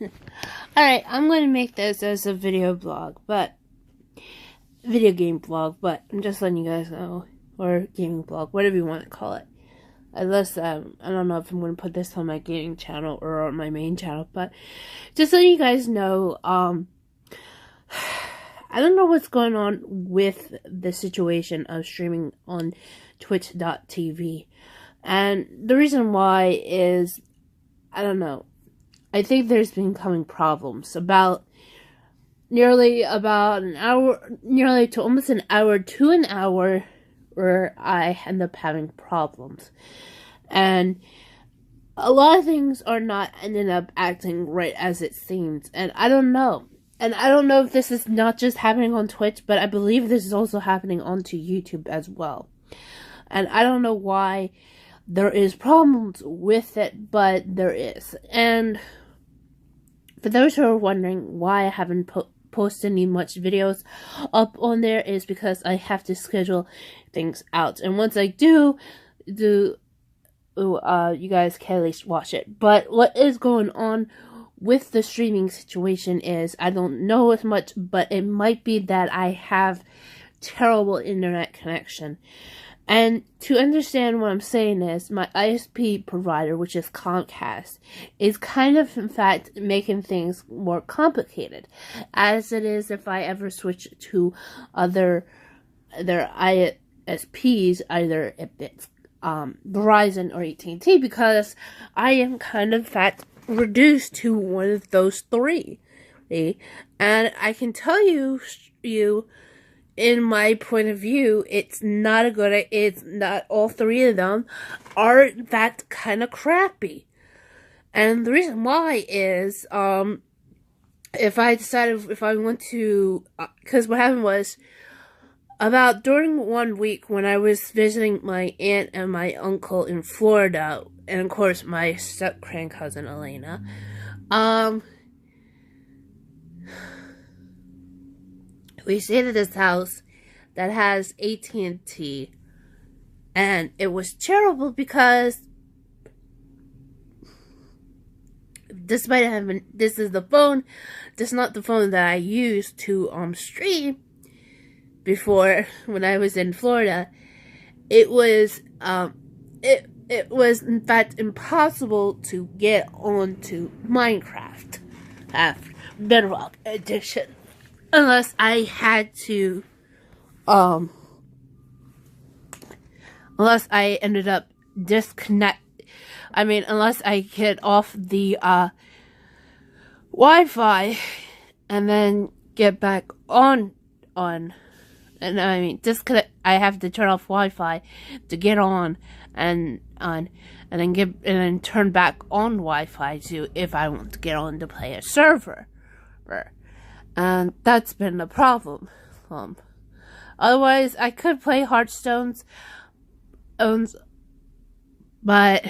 Alright, I'm going to make this as a video game vlog, but I'm just letting you guys know, or gaming vlog, whatever you want to call it. Unless, I don't know if I'm going to put this on my gaming channel or on my main channel, but just letting you guys know, I don't know what's going on with the situation of streaming on twitch.tv. And the reason why is, I don't know. I think there's been coming problems nearly about an hour, nearly to almost an hour to an hour, where I end up having problems. And a lot of things are not ending up acting right as it seems. And I don't know. And I don't know if this is not just happening on Twitch, but I believe this is also happening onto YouTube as well. And I don't know why there is problems with it, but there is. And for those who are wondering why I haven't posted any much videos up on there, is because I have to schedule things out. And once I do, you guys can at least watch it. But what is going on with the streaming situation is, I don't know as much, but it might be that I have terrible internet connection. And to understand what I'm saying is, my ISP provider, which is Comcast, is kind of, in fact, making things more complicated, as it is if I ever switch to other ISPs, either if it's Verizon or AT&T, because I am kind of, in fact, reduced to one of those three. And I can tell you, in my point of view, it's not all three of them are that kind of crappy. And the reason why is, if I want to, because what happened was, during 1 week when I was visiting my aunt and my uncle in Florida, and of course my step-grandcousin Elena, we stayed at this house that has AT&T, and it was terrible because, despite having, this is not the phone that I used to stream before when I was in Florida. It was it was in fact impossible to get onto Minecraft, Bedrock Edition, unless I had to, unless I ended up unless I get off the, Wi-Fi, and then get back on, disconnect, I have to turn off Wi-Fi to get on, and then turn back on Wi-Fi if I want to get on to play a server. And that's been the problem. Otherwise, I could play Hearthstones, but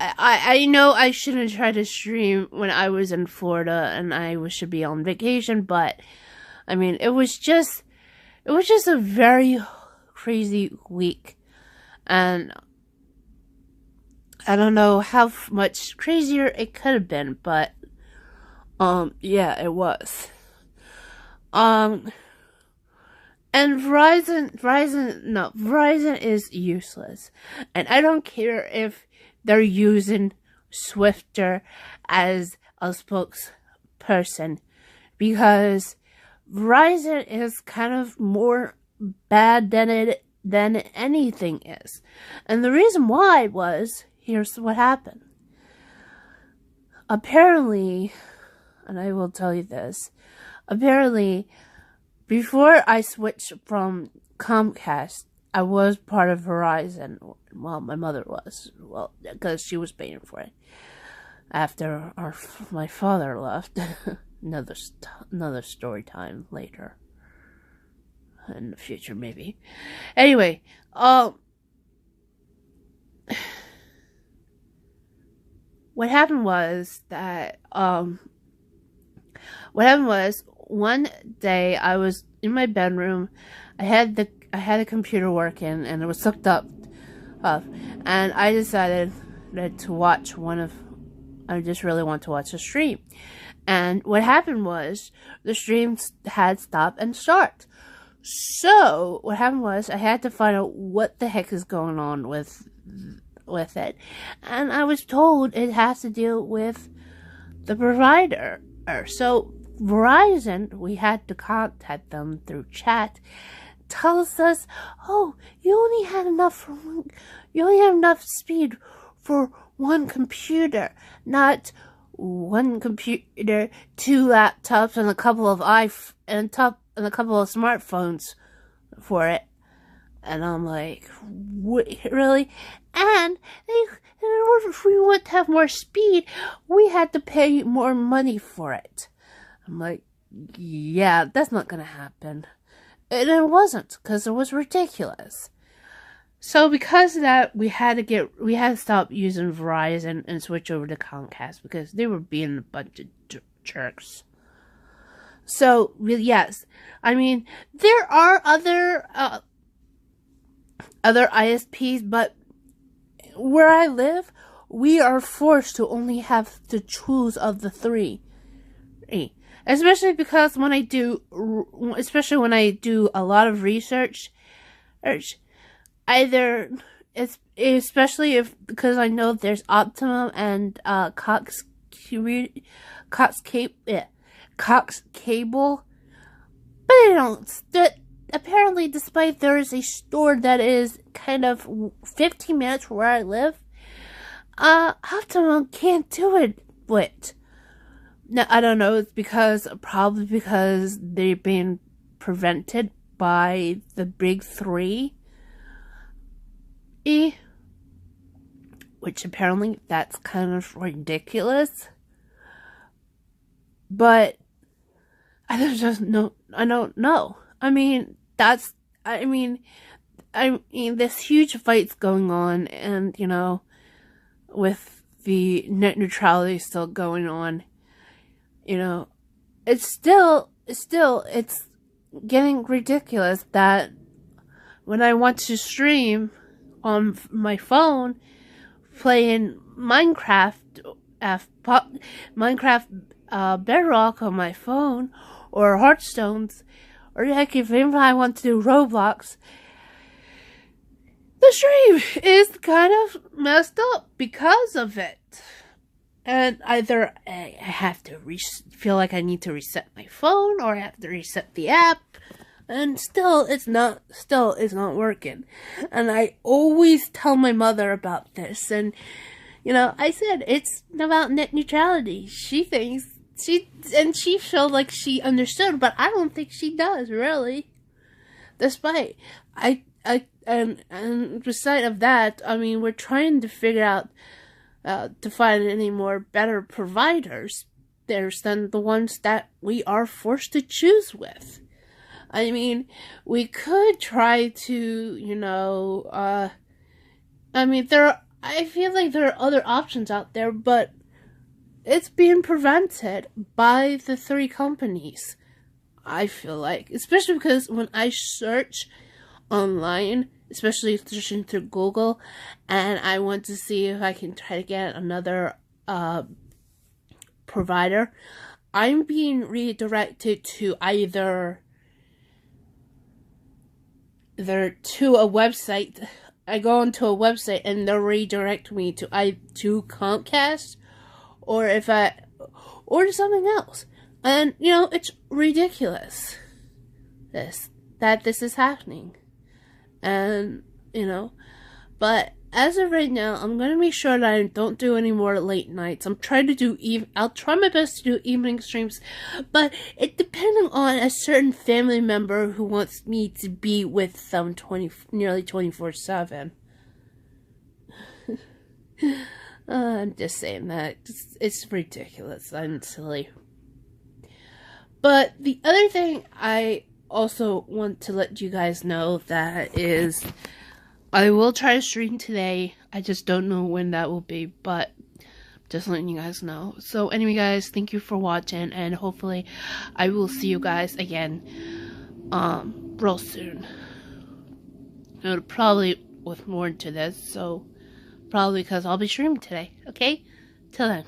I know I shouldn't try to stream when I was in Florida and I should be on vacation, but I mean, it was just a very crazy week, and I don't know how much crazier it could have been, but yeah, it was. And Verizon is useless. And I don't care if they're using Swifter as a spokesperson, because Verizon is kind of more bad than anything is. And the reason why was, here's what happened. Apparently, and I will tell you this, apparently, before I switched from Comcast, I was part of Verizon. Well, my mother was. Well, because she was paying for it. After my father left. another story time later. In the future, maybe. Anyway, what happened was that, one day I was in my bedroom. I had the computer working and it was hooked up, and I decided to watch one of I just really want to watch the stream. And what happened was the stream had stop and start. So what happened was I had to find out what the heck is going on with it. And I was told it has to deal with the provider. So Verizon, we had to contact them through chat, tells us, oh, you only have enough speed for one computer, not one computer, 2 laptops, and a couple of smartphones for it. And I'm like, wait, really? And in order for we want to have more speed, we had to pay more money for it. I'm like, yeah, that's not gonna happen. And it wasn't, because it was ridiculous. So because of that, we had to stop using Verizon and switch over to Comcast because they were being a bunch of jerks. So yes, I mean there are other ISPs, but where I live, we are forced to only have to choose of the 3. Especially because when I do a lot of research, because I know there's Optimum and Cox Cable, but they don't. Apparently, despite there is a store that is kind of 15 minutes from where I live, Optimum can't do it. But no, I don't know. It's probably because they're being prevented by the big 3. Which apparently that's kind of ridiculous. But I don't know. I mean, this huge fight's going on, and with the net neutrality still going on, it's getting ridiculous that when I want to stream on my phone, playing Minecraft Bedrock on my phone, or Hearthstones, or heck, if I want to do Roblox, the stream is kind of messed up because of it. And either I have to feel like I need to reset my phone, or I have to reset the app, and still it's not working. And I always tell my mother about this, and I said it's about net neutrality. She felt like she understood, but I don't think she does really. Despite and beside of that, I mean, we're trying to figure out to find any more better providers than the ones that we are forced to choose with. I mean, we could try to, I feel like there are other options out there, but it's being prevented by the 3 companies. I feel like, especially because when I search online, especially searching through Google, and I want to see if I can try to get another provider, I'm being redirected to either to a website. I go onto a website and they'll redirect me to Comcast, or to something else. And it's ridiculous that this is happening. And but as of right now, I'm gonna make sure that I don't do any more late nights. I'll try my best to do evening streams, but it depending on a certain family member who wants me to be with them nearly 24/7. I'm just saying that it's ridiculous. I'm silly. But the other thing I also want to let you guys know that is, I will try to stream today. I just don't know when that will be, but just letting you guys know. So anyway, guys, thank you for watching, and hopefully I will see you guys again real soon. Probably with more into this, so probably because I'll be streaming today. Okay? Till then.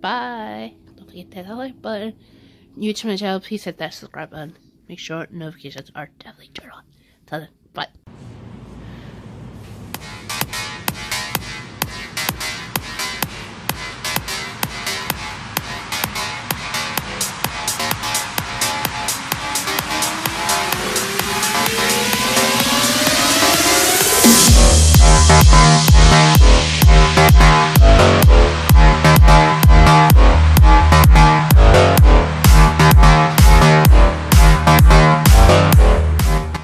Bye. Don't forget to hit that like button. New to my channel, please hit that subscribe button. Make sure notifications are definitely turned on. Till then.